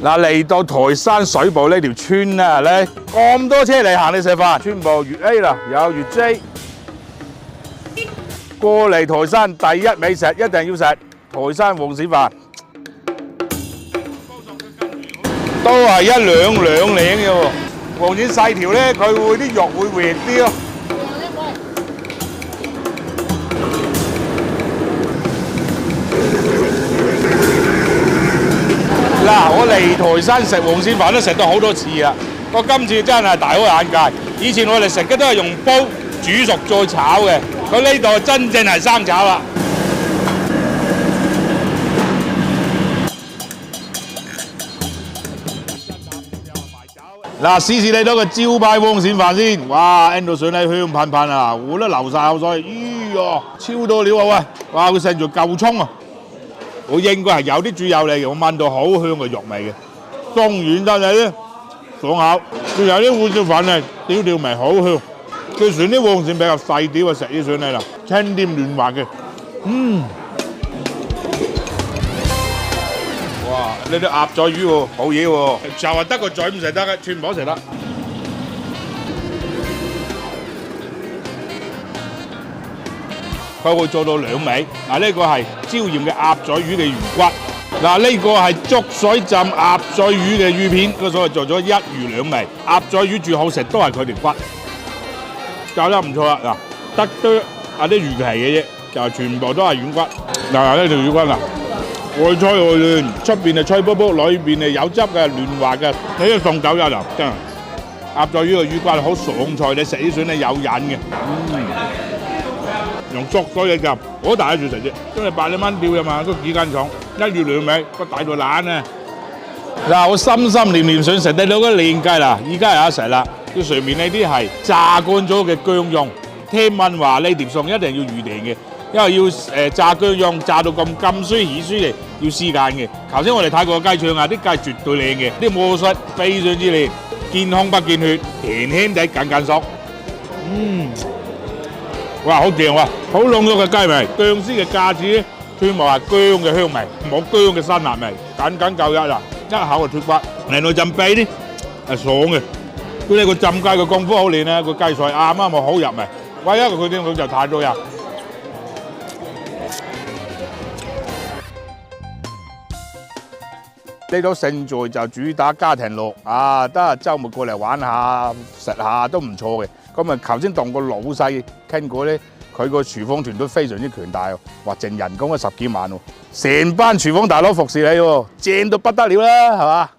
嗱，嚟到台山水埗呢條村啊，你咁多車嚟行你食飯，全部粵 A 啦，有粵 J。過嚟台山第一美食一定要食台山黃鱔飯，都係一兩兩兩嘅喎。黃鱔細條咧，佢會啲肉會滑啲咯。嗱，我嚟台山食黃鱔飯都食咗好多次啦，我今次真係大開眼界。以前我哋食嘅都係用煲煮熟再炒嘅，佢呢度真正係生炒啦。嗱，試試你嗰個招牌黃鱔飯先，哇 ，N 到水咧香噴噴啊，我都流晒口水，咦呀，超多料啊喂！哇，佢成條舊葱啊！我應該係有啲豬油嚟嘅，我聞到好香嘅肉味嘅，鬆軟得嚟咧，爽口。仲有啲黃鱔飯咧，調調味好香。佢選啲黃鱔比較細啲啊，食起上嚟啦，清甜嫩滑嘅。哇！呢啲鴨仔魚喎，好嘢喎，就係得個嘴唔食得嘅，全部都食得。佢會做到兩味，嗱呢個係椒鹽嘅鴨仔魚嘅魚骨，嗱呢個係竹水浸鴨仔魚嘅魚片，佢所謂做咗一魚兩味。鴨仔魚最好食都係佢條骨，教得唔錯啦。嗱，得多啲魚皮嘅啫，就全部都係軟骨。嗱呢條魚骨啊，外脆外嫩，出邊係脆卜卜，裏邊係有汁嘅嫩滑嘅，你都送酒一流，真係。鴨仔魚嘅魚骨好爽脆，你食起上嚟有癮嘅。用竹水嘅夾，好大一條食啫，因為80蚊吊啊嘛，都幾間廠，一魚兩味，個大到爛啊！嗱，我心心念念想食得到嗰靚雞啦，而家有得食啦。佢上面呢啲係炸乾咗嘅薑蓉，聽聞話呢碟餸一定要預訂嘅，因為要炸薑蓉炸到咁酸起酥嚟，要時間嘅。頭先我哋睇過雞腸啊，啲雞絕對靚嘅，啲模式非常之靚，見空不見血，輕輕地緊緊熟。哇，好正喎！好濃郁嘅雞味，薑絲嘅架子咧，全部係薑嘅香味，冇薑嘅辛辣味，緊緊夠一啦，一口就脫骨。嚟到浸雞咧，係爽嘅。佢呢個浸雞嘅功夫好練咧，個雞菜啱啱好入味。唯一佢啲佢就太多油。呢度勝在就主打家庭樂啊，得週末過嚟玩下食下都唔錯嘅。咁啊，頭先同個老細傾過咧，佢個廚房團隊非常之強大喎，話淨人工10幾萬喎，成班廚房大佬服侍你喎，正到不得了啦，係嘛？